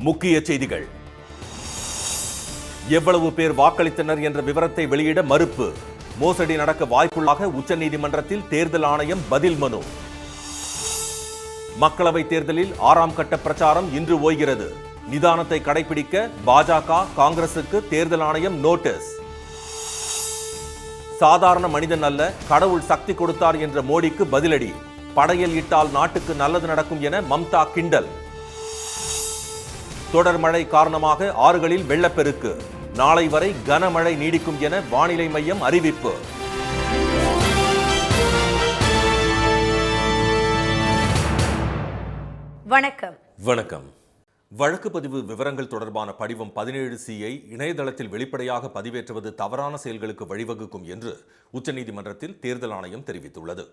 முக்கிய செய்திகள். எவ்வளவு பேர் வாக்களித்தனர் என்ற விவரத்தை வெளியிட மறுப்பு. மோசடி நடக்க வாய்ப்புள்ளதாக உச்சநீதிமன்றத்தில் தேர்தல் ஆணையம் பதில் மனு. மக்களவைத் தேர்தலில் 6ஆம் கட்ட பிரச்சாரம் இன்று ஓய்கிறது. நிதானத்தை கடைபிடிக்க பாஜக, காங்கிரசுக்கு தேர்தல் ஆணையம் நோட்டீஸ். சாதாரண மனிதன் அல்ல, கடவுள் சக்தி கொடுத்தார் என்ற மோடிக்கு பதிலடி. படையல் இட்டால் நாட்டுக்கு நல்லது நடக்கும் என மம்தா கிண்டல். தொடர் மழை காரணமாக ஆறுகளில் வெள்ளப்பெருக்கு. நாளை வரை கனமழை நீடிக்கும் என வானிலை மையம் அறிவிப்பு. வணக்கம். வணக்கம். வழக்கு பதிவு விவரங்கள் தொடர்பான படிவம் 17C இணையதளத்தில் வெளிப்படையாக பதிவேற்றுவது தவறான செயல்களுக்கு வழிவகுக்கும் என்று உச்சநீதிமன்றத்தில் தேர்தல் ஆணையம் தெரிவித்துள்ளது.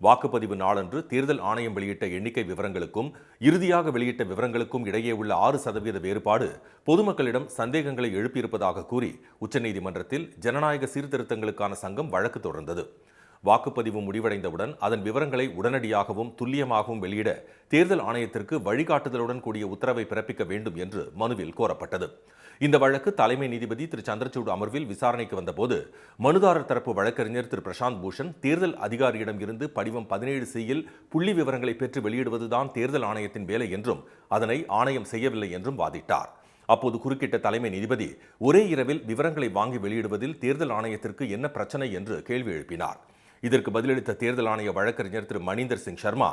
வாக்குப்பதிவு நாளன்று தேர்தல் ஆணையம் வெளியிட்ட எண்ணிக்கை விவரங்களுக்கும் இறுதியாக வெளியிட்ட விவரங்களுக்கும் இடையே உள்ள 6% வேறுபாடு பொதுமக்களிடம் சந்தேகங்களை எழுப்பியிருப்பதாக கூறி உச்சநீதிமன்றத்தில் ஜனநாயக சீர்திருத்தங்களுக்கான சங்கம் வழக்கு தொடர்ந்தது. வாக்குப்பதிவு முடிவடைந்தவுடன் அதன் விவரங்களை உடனடியாகவும் துல்லியமாகவும் வெளியிட தேர்தல் ஆணையத்திற்கு வழிகாட்டுதலுடன் கூடிய உத்தரவை பிறப்பிக்க வேண்டும் என்று மனுவில் கோரப்பட்டது. இந்த வழக்கு தலைமை நீதிபதி திரு சந்திரசூட் அமர்வில் விசாரணைக்கு வந்தபோது மனுதாரர் தரப்பு வழக்கறிஞர் திரு பிரசாந்த் பூஷன் தேர்தல் அதிகாரியிடம் இருந்து படிவம் 17C புள்ளி விவரங்களை பெற்று வெளியிடுவதுதான் தேர்தல் ஆணையத்தின் வேலை என்றும் அதனை ஆணையம் செய்யவில்லை என்றும் வாதிட்டார். அப்போது குறுக்கிட்ட தலைமை நீதிபதி ஒரே இரவில் விவரங்களை வாங்கி வெளியிடுவதில் தேர்தல் ஆணையத்திற்கு என்ன பிரச்சனை என்று கேள்வி எழுப்பினார். இதற்கு பதிலளித்த தேர்தல் ஆணைய வழக்கறிஞர் திரு மணிந்தர் சிங் சர்மா,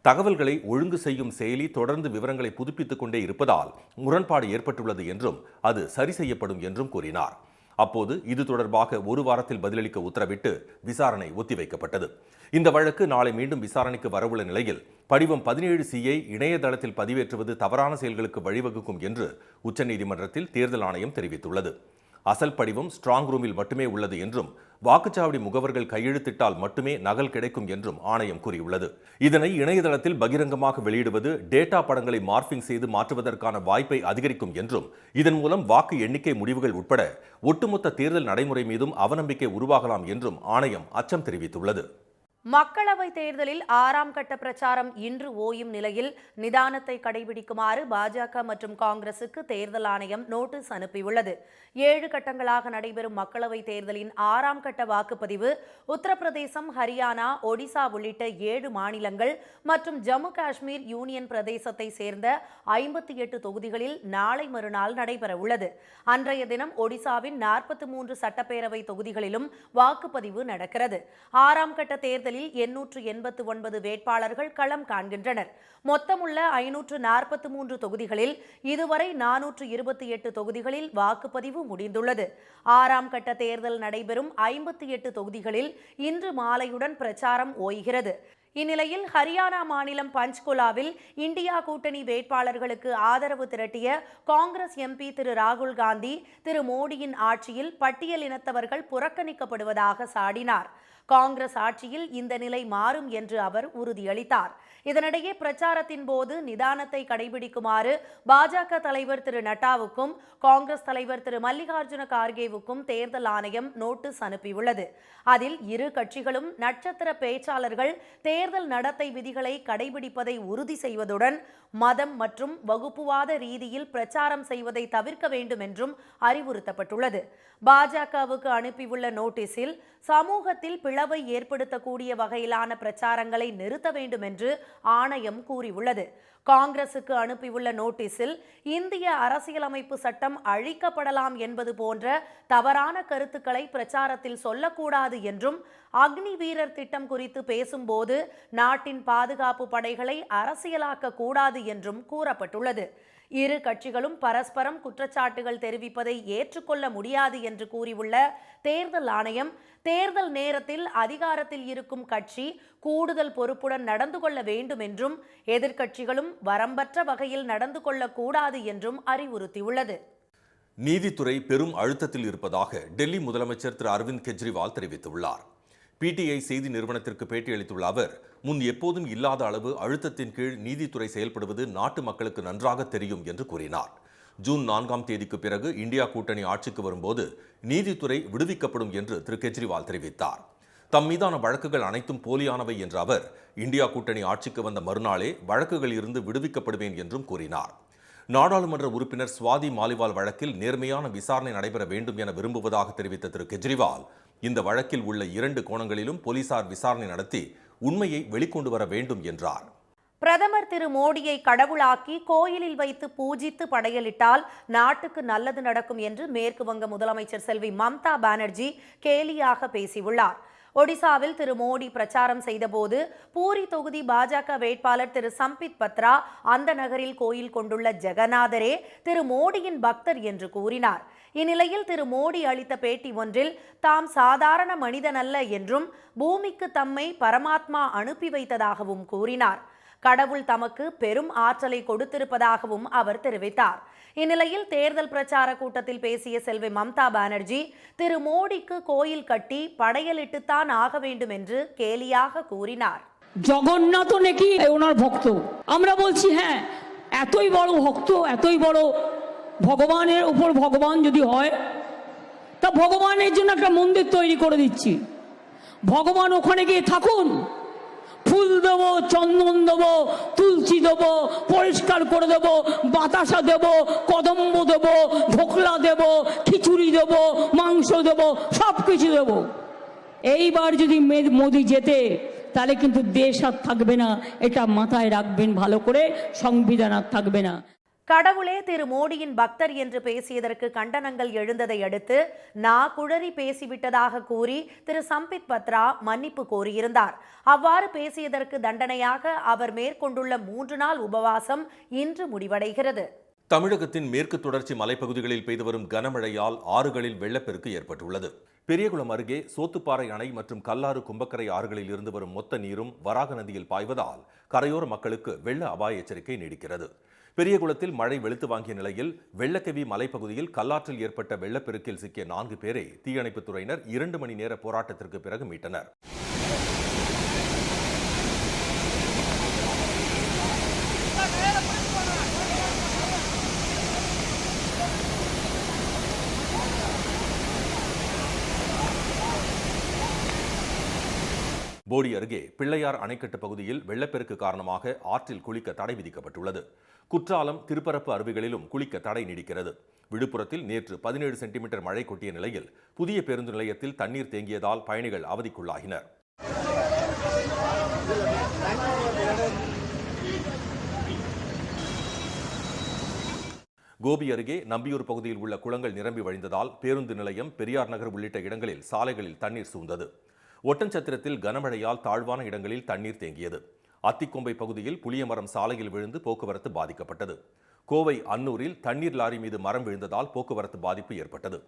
தகவல்களை ஒழுங்கு செய்யும் செயலி தொடர்ந்து விவரங்களை புதுப்பித்துக் கொண்டே இருப்பதால் முரண்பாடு ஏற்பட்டுள்ளது என்றும் அது சரி செய்யப்படும் என்றும் கூறினார். அப்போது இது தொடர்பாக ஒரு வாரத்தில் பதிலளிக்க உத்தரவிட்டு விசாரணை ஒத்திவைக்கப்பட்டது. இந்த வழக்கு நாளை மீண்டும் விசாரணைக்கு வரவுள்ள நிலையில் படிவம் 17C இணையதளத்தில் பதிவேற்றுவது தவறான செயல்களுக்கு வழிவகுக்கும் என்று உச்சநீதிமன்றத்தில் தேர்தல் ஆணையம் தெரிவித்துள்ளது. அசல் படிவம் ஸ்ட்ராங் ரூமில் மட்டுமே உள்ளது என்றும் வாக்குச்சாவடி முகவர்கள் கையெழுத்திட்டால் மட்டுமே நகல் கிடைக்கும் என்றும் ஆணையம் கூறியுள்ளது. இதனை இணையதளத்தில் பகிரங்கமாக வெளியிடுவது டேட்டா படங்களை மார்பிங் செய்து மாற்றுவதற்கான வாய்ப்பை அதிகரிக்கும் என்றும் இதன் மூலம் வாக்கு எண்ணிக்கை முடிவுகள் உட்பட ஒட்டுமொத்த தேர்தல் நடைமுறை மீதும் அவநம்பிக்கை உருவாகலாம் என்றும் ஆணையம் அச்சம் தெரிவித்துள்ளது. மக்களவை தேர்தலில் 6ஆம் கட்ட பிரச்சாரம் இன்று ஓயும் நிலையில் நிதானத்தை கடைபிடிக்குமாறு பாஜக மற்றும் காங்கிரசுக்கு தேர்தல் ஆணையம் நோட்டீஸ் அனுப்பியுள்ளது. 7 கட்டங்களாக நடைபெறும் மக்களவை தேர்தலின் 6ஆம் கட்ட வாக்குப்பதிவு உத்தரப்பிரதேசம், ஹரியானா, ஒடிசா உள்ளிட்ட 7 மாநிலங்கள் மற்றும் ஜம்மு காஷ்மீர் யூனியன் பிரதேசத்தை சேர்ந்த 58 தொகுதிகளில் நாளை மறுநாள் நடைபெற உள்ளது. அன்றைய தினம் ஒடிசாவின் 43 சட்டப்பேரவை தொகுதிகளிலும் வாக்குப்பதிவு நடக்கிறது. 6ஆம் கட்ட தேர்தலில் 889 வேட்பாளர்கள் களம் காண்கின்றனர். மொத்தமுள்ள 543 தொகுதிகளில் இதுவரை 428 தொகுதிகளில் வாக்குப்பதிவு முடிந்துள்ளது. 6ஆம் கட்ட தேர்தல் நடைபெறும் 58 தொகுதிகளில் இன்று மாலையுடன் பிரச்சாரம் ஓய்கிறது. இந்நிலையில் ஹரியானா மாநிலம் பஞ்ச்குலாவில் இந்தியா கூட்டணி வேட்பாளர்களுக்கு ஆதரவு திரட்டிய காங்கிரஸ் MP திரு ராகுல் காந்தி திரு மோடியின் ஆட்சியில் பட்டியல் இனத்தவர்கள் புறக்கணிக்கப்படுவதாக சாடினார். காங்கிரஸ் ஆட்சியில் இந்த நிலை மாறும் என்று அவர் உறுதியளித்தார். இதனிடையே பிரச்சாரத்தின் போது நிதானத்தை கடைபிடிக்குமாறு பாஜக தலைவர் திரு நட்டாவுக்கும் காங்கிரஸ் தலைவர் திரு மல்லிகார்ஜுன கார்கேவுக்கும் தேர்தல் ஆணையம் நோட்டீஸ் அனுப்பியுள்ளது. அதில் இரு கட்சிகளும் நட்சத்திர பேச்சாளர்கள் தேர்தல் நடத்தை விதிகளை கடைபிடிப்பதை உறுதி செய்வதுடன் மதம் மற்றும் வகுப்புவாத ரீதியில் பிரச்சாரம் செய்வதை தவிர்க்க வேண்டும் என்றும் அறிவுறுத்தப்பட்டுள்ளது. பாஜகவுக்கு அனுப்பியுள்ள நோட்டீஸில் சமூகத்தில் பிளவை ஏற்படுத்தக்கூடிய வகையிலான பிரச்சாரங்களை நிறுத்த வேண்டும் என்று ஆணையம் கூறியுள்ளது. காங்கிரசுக்கு அனுப்பியுள்ள நோட்டீஸில் இந்திய அரசியலமைப்பு சட்டம் அழிக்கப்படலாம் என்பது போன்ற தவறான கருத்துக்களை பிரச்சாரத்தில் சொல்லக்கூடாது என்றும் அக்னி வீரர் திட்டம் குறித்து பேசும்போது நாட்டின் பாதுகாப்பு படைகளை அரசியலாக்க கூடாது என்றும் கூறப்பட்டுள்ளது. இரு கட்சிகளும் பரஸ்பரம் குற்றச்சாட்டுகள் தெரிவிப்பதை ஏற்றுக்கொள்ள முடியாது என்று கூறியுள்ள தேர்தல் ஆணையம், தேர்தல் நேரத்தில் அதிகாரத்தில் இருக்கும் கட்சி கூடுதல் பொறுப்புடன் நடந்து கொள்ள வேண்டும் என்றும் எதிர்க்கட்சிகளும் வரம்பற்ற வகையில் நடந்து கொள்ளக்கூடாது என்றும் அறிவுறுத்தியுள்ளது. நீதித்துறை பெரும் அழுத்தத்தில் இருப்பதாக டெல்லி முதலமைச்சர் திரு அரவிந்த் கெஜ்ரிவால் தெரிவித்துள்ளார். PTI செய்தி நிறுவனத்திற்கு பேட்டியளித்துள்ள அவர், முன் எப்போதும் இல்லாத அளவு அழுத்தத்தின் கீழ் நீதித்துறை செயல்படுவது நாட்டு மக்களுக்கு நன்றாக தெரியும் என்று கூறினார். ஜூன் 4ஆம் தேதிக்கு பிறகு இந்தியா கூட்டணி ஆட்சிக்கு வரும்போது நீதித்துறை விடுவிக்கப்படும் என்று திரு கெஜ்ரிவால் தெரிவித்தார். தம் மீதான வழக்குகள் அனைத்தும் போலியானவை என்ற அவர், இந்தியா கூட்டணி ஆட்சிக்கு வந்த மறுநாளே வழக்குகளில் இருந்து விடுவிக்கப்படுவேன் என்றும் கூறினார். நாடாளுமன்ற உறுப்பினர் சுவாதி மாலிவால் வழக்கில் நேர்மையான விசாரணை நடைபெற வேண்டும் என விரும்புவதாக தெரிவித்த திரு கெஜ்ரிவால், இந்த வழக்கில் உள்ள 2 கோணங்களிலும் போலீசார் விசாரணை நடத்தி உண்மையை வெளிக்கொண்டு வர வேண்டும் என்றார். பிரதமர் திரு மோடியை கடவுளாக்கி கோயிலில் வைத்து பூஜித்து படையலிட்டால் நாட்டுக்கு நல்லது நடக்கும் என்று மேற்கு வங்க முதலமைச்சர் செல்வி மம்தா பானர்ஜி கேலியாக பேசியுள்ளார். ஒடிசாவில் திரு மோடி பிரச்சாரம் செய்தபோது பூரி தொகுதி பாஜக வேட்பாளர் திரு சம்பித் பத்ரா அந்த நகரில் கோயில் கொண்டுள்ள ஜெகநாதரே திரு மோடியின் பக்தர் என்று கூறினார். இந்நிலையில் திரு மோடி அளித்த பேட்டி ஒன்றில் தாம் சாதாரண மனிதனல்ல என்றும் பூமிக்கு தம்மை பரமாத்மா அனுப்பி வைத்ததாகவும் கூறினார். கடவுள் தமக்கு பெரும் ஆற்றலை கொடுத்திருப்பதாகவும் அவர் தெரிவித்தார். இந்நிலையில் தேர்தல் பிரச்சார கூட்டத்தில் பேசிய செல்வி மம்தா பானர்ஜி திரு மோடிக்கு கோயில் கட்டி படையலிட்டுத்தான் ஆக வேண்டும் என்று கேலியாக கூறினார். জগন্নাথ নাকি ওনার ভক্ত, আমরা বলছি হ্যাঁ, এতই বড় ভক্ত, এতই বড় ভগবানের উপর ভগবান যদি হয় তা ভগবানের জন্য একটা মন্দির তৈরি করে দিচ্ছি, ভগবান ওখানে গিয়ে থাকুন, ফুল দেব, চন্দন দেব, তুলসী দেব, পরিষ্কার করে দেব, বাতাসা দেব, কদম্ব দেব, ঢোকলা দেব, খিচুড়ি দেব, মাংস দেব, সব কিছু দেব। এইবার যদি মোদি যেতে তাহলে কিন্তু দেশ আর থাকবে না, এটা মাথায় রাখবেন ভালো করে, সংবিধান আর থাকবে না। கடவுளே திரு மோடியின் பக்தர் என்று பேசியதற்கு கண்டனங்கள் எழுந்ததை அடுத்து குழறி பேசிவிட்டதாக கூறி திரு சம்பித் பத்ரா மன்னிப்பு கோரியிருந்தார். அவ்வாறு பேசியதற்கு தண்டனையாக அவர் மேற்கொண்டுள்ள 3 நாள் உபவாசம் இன்று முடிவடைகிறது. தமிழகத்தின் மேற்கு தொடர்ச்சி மலைப்பகுதிகளில் பெய்து வரும் கனமழையால் ஆறுகளில் வெள்ளப்பெருக்கு ஏற்பட்டுள்ளது. பெரியகுளம் அருகே சோத்துப்பாறை அணை மற்றும் கல்லாறு கும்பக்கரை ஆறுகளில் இருந்து வரும் மொத்த நீரும் வராக நதியில் பாய்வதால் கரையோர மக்களுக்கு வெள்ள அபாய எச்சரிக்கை நீடிக்கிறது. பெரியகுளத்தில் மழை வெளுத்து வாங்கிய நிலையில் வெள்ளக்கவி மலைப்பகுதியில் கல்லாற்றில் ஏற்பட்ட வெள்ளப்பெருக்கில் சிக்கிய 4 பேரை தீயணைப்புத் துறையினர் 2 மணி நேர போராட்டத்திற்கு பிறகு மீட்டனர். போடி அருகே பிள்ளையார் அணைக்கட்டு பகுதியில் வெள்ளப்பெருக்கு காரணமாக ஆற்றில் குளிக்க தடை விதிக்கப்பட்டுள்ளது. குற்றாலம், திருப்பரப்பு அருவிகளிலும் குளிக்க தடை நீடிக்கிறது. விழுப்புரத்தில் நேற்று 17 சென்டிமீட்டர் மழை கொட்டிய நிலையில் புதிய பேருந்து நிலையத்தில் தண்ணீர் தேங்கியதால் பயணிகள் அவதிக்குள்ளாகினர். கோபி அருகே நம்பியூர் பகுதியில் உள்ள குளங்கள் நிரம்பி வழிந்ததால் பேருந்து நிலையம், பெரியார் நகர் உள்ளிட்ட இடங்களில் சாலைகளில் தண்ணீர் சூழ்ந்தது. ஒட்டன்சத்திரத்தில் கனமழையால் தாழ்வான இடங்களில் தண்ணீர் தேங்கியது. அத்திக்கொம்பை பகுதியில் புளியமரம் சாலையில் விழுந்து போக்குவரத்து பாதிக்கப்பட்டது. கோவை அன்னூரில் தண்ணீர் லாரி மீது மரம் விழுந்ததால் போக்குவரத்து பாதிப்பு ஏற்பட்டது.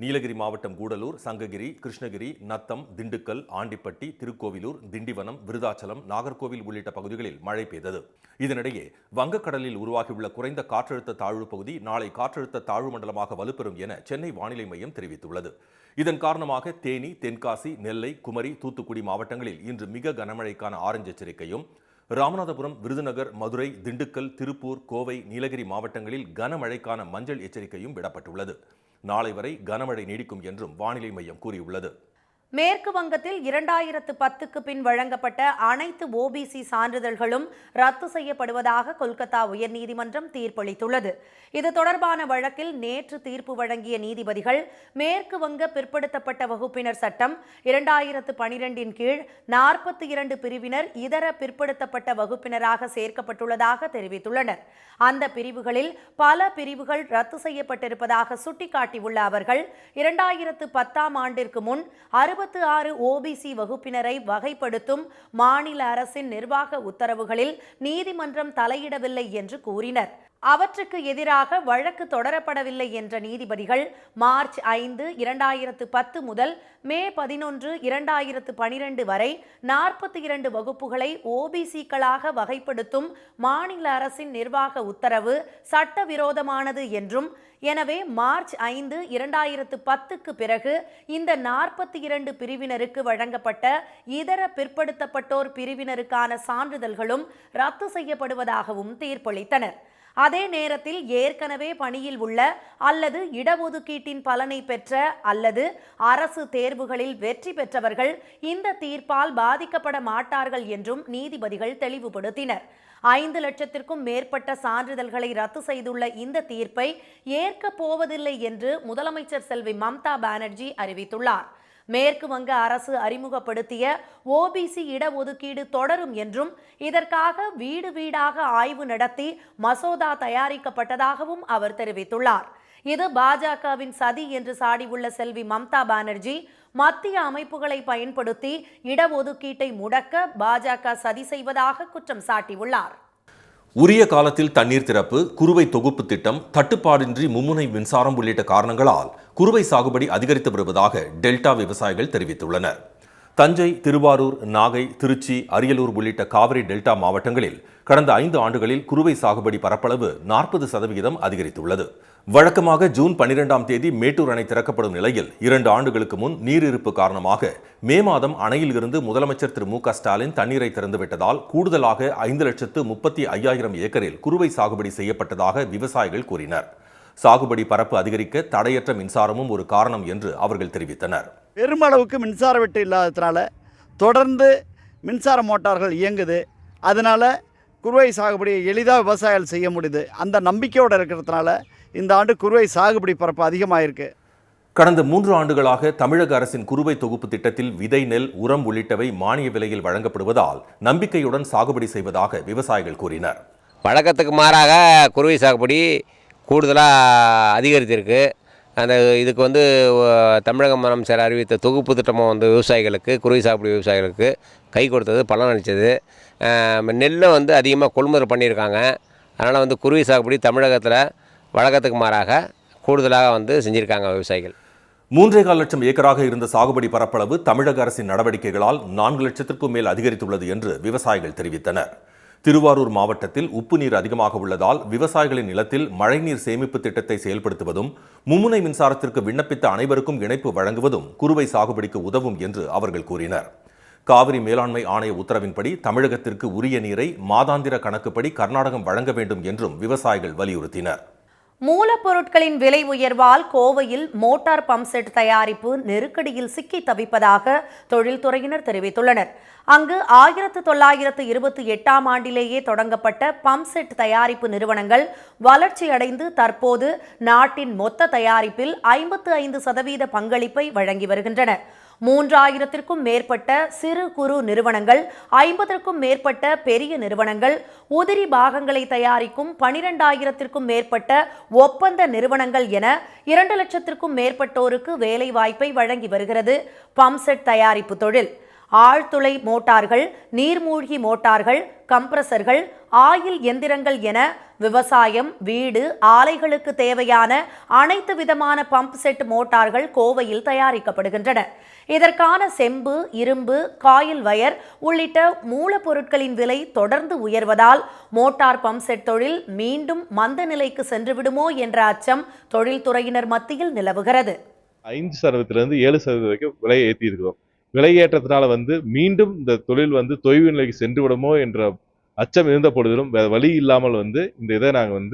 நீலகிரி மாவட்டம் கூடலூர், சங்ககிரி, கிருஷ்ணகிரி, நத்தம், திண்டுக்கல், ஆண்டிப்பட்டி, திருக்கோவிலூர், திண்டிவனம், விருதாச்சலம், நாகர்கோவில் உள்ளிட்ட பகுதிகளில் மழை பெய்தது. இதனிடையே வங்கக்கடலில் உருவாகியுள்ள குறைந்த காற்றழுத்த தாழ்வு பகுதி நாளை காற்றழுத்த தாழ்வு மண்டலமாக வலுப்பெறும் என சென்னை வானிலை மையம் தெரிவித்துள்ளது. இதன் காரணமாக தேனி, தென்காசி, நெல்லை, குமரி, தூத்துக்குடி மாவட்டங்களில் இன்று மிக கனமழைக்கான ஆரஞ்சு எச்சரிக்கையும், ராமநாதபுரம், விருதுநகர், மதுரை, திண்டுக்கல், திருப்பூர், கோவை, நீலகிரி மாவட்டங்களில் கனமழைக்கான மஞ்சள் எச்சரிக்கையும் விடப்பட்டுள்ளது. நாளை வரை கனமழை நீடிக்கும் என்றும் வானிலை மையம் கூறியுள்ளது. மேற்கு வங்கத்தில் 2010க்கு பின் வழங்கப்பட்ட அனைத்து ஓபிசி சான்றிதழ்களும் ரத்து செய்யப்படுவதாக கொல்கத்தா உயர்நீதிமன்றம் தீர்ப்பளித்துள்ளது. இது தொடர்பான வழக்கில் நேற்று தீர்ப்பு வழங்கிய நீதிபதிகள் மேற்கு வங்க பிற்படுத்தப்பட்ட வகுப்பினர் சட்டம் 2012 கீழ் 42 பிரிவினர் இதர பிற்படுத்தப்பட்ட வகுப்பினராக சேர்க்கப்பட்டுள்ளதாக தெரிவித்துள்ளனர். அந்த பிரிவுகளில் பல பிரிவுகள் ரத்து செய்யப்பட்டிருப்பதாக சுட்டிக்காட்டியுள்ள அவர்கள் 2010ஆம் ஆண்டிற்கு முன் 66 ஓபிசி வகுப்பினரை வகைப்படுத்தும் மாநில அரசின் நிர்வாக உத்தரவுகளில் நீதிமன்றம் தலையிடவில்லை என்று கூறினர். அவற்றுக்கு எதிராக வழக்கு தொடரப்படவில்லை என்ற நீதிபதிகள் மார்ச் 5, 2010 முதல் மே 11, 2012 வரை 42 வகுப்புகளை ஓபிசிக்களாக வகைப்படுத்தும் மாநில அரசின் நிர்வாக உத்தரவு சட்டவிரோதமானது என்றும், எனவே மார்ச் 5, 2010க்கு பிறகு இந்த 42 பிரிவினருக்கு வழங்கப்பட்ட இதர பிற்படுத்தப்பட்டோர் பிரிவினருக்கான சான்றிதழ்களும் ரத்து செய்யப்படுவதாகவும் தீர்ப்பளித்தனர். அதே நேரத்தில் ஏற்கனவே பணியில் உள்ள அல்லது இடஒதுக்கீட்டின் பலனை பெற்ற அல்லது அரசு தேர்வுகளில் வெற்றி பெற்றவர்கள் இந்த தீர்ப்பால் பாதிக்கப்பட மாட்டார்கள் என்றும் நீதிபதிகள் தெளிவுபடுத்தினர். 5 லட்சத்திற்கும் மேற்பட்ட சான்றிதழ்களை ரத்து செய்துள்ள இந்த தீர்ப்பை ஏற்கப் போவதில்லை என்று முதலமைச்சர் செல்வி மம்தா பானர்ஜி அறிவித்துள்ளார். மேற்கு வங்க அரசு அறிமுகப்படுத்திய ஓபிசி இடஒதுக்கீடு தொடரும் என்றும் இதற்காக வீடு வீடாக ஆய்வு நடத்தி மசோதா தயாரிக்கப்பட்டதாகவும் அவர் தெரிவித்துள்ளார். இது பாஜகவின் சதி என்று சாடியுள்ள செல்வி மம்தா பானர்ஜி மத்திய அமைப்புகளை பயன்படுத்தி இடஒதுக்கீட்டை முடக்க பாஜக சதி செய்வதாக குற்றம் சாட்டியுள்ளார். உரிய காலத்தில் தண்ணீர் திறப்பு, குறுவை தொகுப்பு திட்டம், தட்டுப்பாடின்றி மும்முனை மின்சாரம் உள்ளிட்ட காரணங்களால் குறுவை சாகுபடி அதிகரித்து வருவதாக டெல்டா விவசாயிகள் தெரிவித்துள்ளனர். தஞ்சை, திருவாரூர், நாகை, திருச்சி, அரியலூர் உள்ளிட்ட காவிரி டெல்டா மாவட்டங்களில் கடந்த 5 ஆண்டுகளில் குறுவை சாகுபடி பரப்பளவு 40% அதிகரித்துள்ளது. வழக்கமாக ஜூன் 12ஆம் தேதி மேட்டூர் அணை திறக்கப்படும் நிலையில் 2 ஆண்டுகளுக்கு முன் நீர் இருப்பு காரணமாக மே மாதம் அணையில் இருந்து முதலமைச்சர் திரு மு.க. ஸ்டாலின் தண்ணீரை திறந்துவிட்டதால் கூடுதலாக 5,35,000 ஏக்கரில் குறுவை சாகுபடி செய்யப்பட்டதாக விவசாயிகள் கூறினர். சாகுபடி பரப்பு அதிகரிக்க தடையற்ற மின்சாரமும் ஒரு காரணம் என்று அவர்கள் தெரிவித்தனர். பெருமளவுக்கு மின்சார வெட்டு இல்லாததுனால தொடர்ந்து மின்சார மோட்டார்கள் இயங்குது. அதனால் குறுவை சாகுபடியை எளிதாக விவசாயிகள் செய்ய முடியுது. அந்த நம்பிக்கையோடு இருக்கிறதுனால இந்த ஆண்டு குறுவை சாகுபடி பரப்பு அதிகமாயிருக்கு. கடந்த 3 ஆண்டுகளாக தமிழக அரசின் குறுவை தொகுப்பு திட்டத்தில் விதை, நெல், உரம் உள்ளிட்டவை மானிய விலையில் வழங்கப்படுவதால் நம்பிக்கையுடன் சாகுபடி செய்வதாக விவசாயிகள் கூறினர். வழக்கத்துக்கு மாறாக குறுவை சாகுபடி கூடுதலாக அதிகரித்திருக்கு. இதுக்கு தமிழக முதலமைச்சர் அறிவித்த தொகுப்பு திட்டமும் விவசாயிகளுக்கு, குறுவை சாகுபடி விவசாயிகளுக்கு கை கொடுத்தது, பலன் அளித்தது. நெல்லை அதிகமாக கொள்முதல் பண்ணியிருக்காங்க. அதனால் குறுவை சாகுபடி தமிழகத்தில் வழக்கத்துக்கு மாறாக கூடுதலாக செஞ்சுருக்காங்க விவசாயிகள். 3,4 லட்சம் ஏக்கராக இருந்த சாகுபடி பரப்பளவு தமிழக அரசின் நடவடிக்கைகளால் 4 லட்சத்திற்கும் மேல் அதிகரித்துள்ளது என்று விவசாயிகள் தெரிவித்தனர். திருவாரூர் மாவட்டத்தில் உப்பு நீர் அதிகமாக உள்ளதால் விவசாயிகளின் நிலத்தில் மழைநீர் சேமிப்பு திட்டத்தை செயல்படுத்துவதும் மும்முனை மின்சாரத்திற்கு விண்ணப்பித்த அனைவருக்கும் இணைப்பு வழங்குவதும் குறுவை சாகுபடிக்கு உதவும் என்று அவர்கள் கூறினர். காவிரி மேலாண்மை ஆணைய உத்தரவின்படி தமிழகத்திற்கு உரிய நீரை மாதாந்திர கணக்குப்படி கர்நாடகம் வழங்க வேண்டும் என்றும் விவசாயிகள் வலியுறுத்தினர். மூலப்பொருட்களின் விலை உயர்வால் கோவையில் மோட்டார் பம்ப் செட் தயாரிப்பு நெருக்கடியில் சிக்கி தவிப்பதாக தொழில்துறையினர் தெரிவித்துள்ளனர். அங்கு 1928ஆம் ஆண்டிலேயே தொடங்கப்பட்ட பம்ப் செட் தயாரிப்பு நிறுவனங்கள் வளர்ச்சியடைந்து தற்போது நாட்டின் மொத்த தயாரிப்பில் 55% பங்களிப்பை வழங்கி வருகின்றன. 3000த்திற்கும் மேற்பட்ட சிறு குறு நிறுவனங்கள், 50க்கும் மேற்பட்ட பெரிய நிறுவனங்கள், உதிரி பாகங்களை தயாரிக்கும் 12,000த்திற்கும் மேற்பட்ட ஒப்பந்த நிறுவனங்கள் என 2 லட்சத்திற்கும் மேற்பட்டோருக்கு வேலை வாய்ப்பை வழங்கி வருகிறது பம்ப் செட் தயாரிப்பு தொழில். ஆழ்துளை மோட்டார்கள், நீர்மூழ்கி மோட்டார்கள், கம்ப்ரசர்கள், ஆயில் எந்திரங்கள் என விவசாயம், வீடு, ஆலைகளுக்கு தேவையான அனைத்து விதமான பம்ப் செட் மோட்டார்கள் கோவையில் தயாரிக்கப்படுகின்றன. இதற்கான செம்பு, இரும்பு, காயில் வயர் உள்ளிட்ட மூலப்பொருட்களின் விலை தொடர்ந்து உயர்வதால் மோட்டார் பம்ப் செட் தொழில் மீண்டும் மந்த நிலைக்கு சென்றுவிடுமோ என்ற அச்சம் தொழில்துறையினர் மத்தியில் நிலவுகிறது. 5% 7% வரைக்கும் விலையை ஏற்றி இருக்கிறோம். விலை ஏற்றத்தினால மீண்டும் இந்த தொழில் தொய்வு நிலைக்கு சென்று விடுமோ என்ற அச்சம் இருந்த பொழுதிலும் வேறு வழி இல்லாமல் இந்த இதை நாங்கள்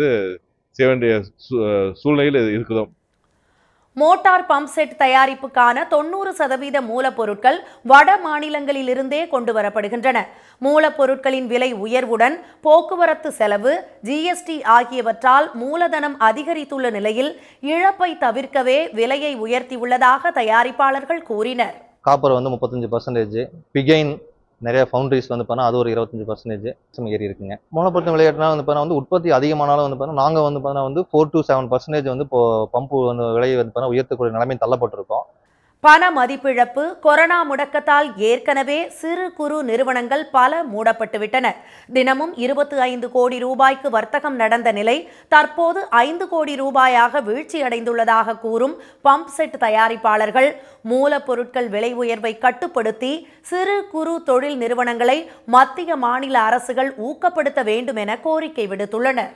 செய்ய வேண்டிய சூழ்நிலையில் இருக்கிறோம். மோட்டார் பம்ப் செட் தயாரிப்புக்கான 90% மூலப்பொருட்கள் வட மாநிலங்களிலிருந்தே கொண்டு வரப்படுகின்றன. மூலப்பொருட்களின் விலை உயர்வுடன் போக்குவரத்து செலவு, ஜிஎஸ்டி ஆகியவற்றால் மூலதனம் அதிகரித்துள்ள நிலையில் இழப்பை தவிர்க்கவே விலையை உயர்த்தியுள்ளதாக தயாரிப்பாளர்கள் கூறினர். காப்பர் 35%, பிகைன் நிறைய ஃபவுண்டரிஸ் அது ஒரு 25% ஏறி இருக்குங்க. மூலப்பொருட்கள் விளையாட்டுனா உற்பத்தி அதிகமானாலும் நாங்கள் 4 to 7% இப்போ பம்பு விலையை உயர்த்தக்கூடிய நிலைமை தள்ளப்பட்டிருக்கோம். பண மதிப்பிழப்பு, கொரோனா முடக்கத்தால் ஏற்கனவே சிறு குறு நிறுவனங்கள் பல மூடப்பட்டுவிட்டன. தினமும் 25 கோடி ரூபாய்க்கு வர்த்தகம் நடந்த நிலை தற்போது 5 கோடி ரூபாயாக வீழ்ச்சியடைந்துள்ளதாக கூறும் பம்ப் செட் தயாரிப்பாளர்கள் மூலப்பொருட்கள் விலை உயர்வை கட்டுப்படுத்தி சிறு குறு தொழில் நிறுவனங்களை மத்திய, மாநில அரசுகள் ஊக்கப்படுத்த வேண்டும் என கோரிக்கை விடுத்துள்ளனர்.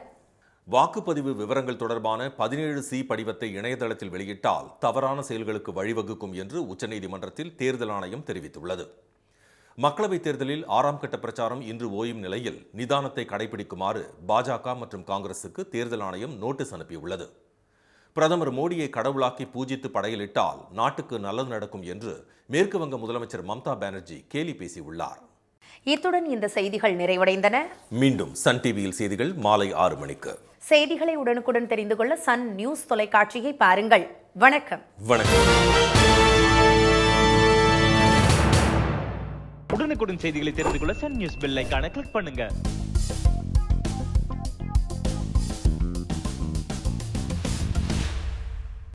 வாக்குப்பதிவு விவரங்கள் தொடர்பான 17C படிவத்தை இணையதளத்தில் வெளியிட்டால் தவறான செயல்களுக்கு வழிவகுக்கும் என்று உச்சநீதிமன்றத்தில் தேர்தல் ஆணையம் தெரிவித்துள்ளது. மக்களவைத் தேர்தலில் 6ஆம் கட்ட பிரச்சாரம் இன்று ஓயும் நிலையில் நிதானத்தை கடைபிடிக்குமாறு பாஜக மற்றும் காங்கிரசுக்கு தேர்தல் ஆணையம் நோட்டீஸ் அனுப்பியுள்ளது. பிரதமர் மோடியை கடவுளாக்கி பூஜித்து படையலிட்டால் நாட்டுக்கு நல்லது நடக்கும் என்று மேற்கு வங்க முதலமைச்சர் மம்தா பானர்ஜி கேலி பேசியுள்ளார். இத்துடன் இந்த செய்திகள் நிறைவடைந்தன. மீண்டும் சன் டிவியில் செய்திகள் மாலை 6 மணிக்கு. செய்திகளை உடனுக்குடன் தெரிந்து கொள்ள சன் நியூஸ் தொலைக்காட்சியை பாருங்கள். வணக்கம். உடனுக்குடன் செய்திகளை தெரிந்து கொள்ள சன் நியூஸ் பெல் ஐகானை கிளிக் பண்ணுங்க.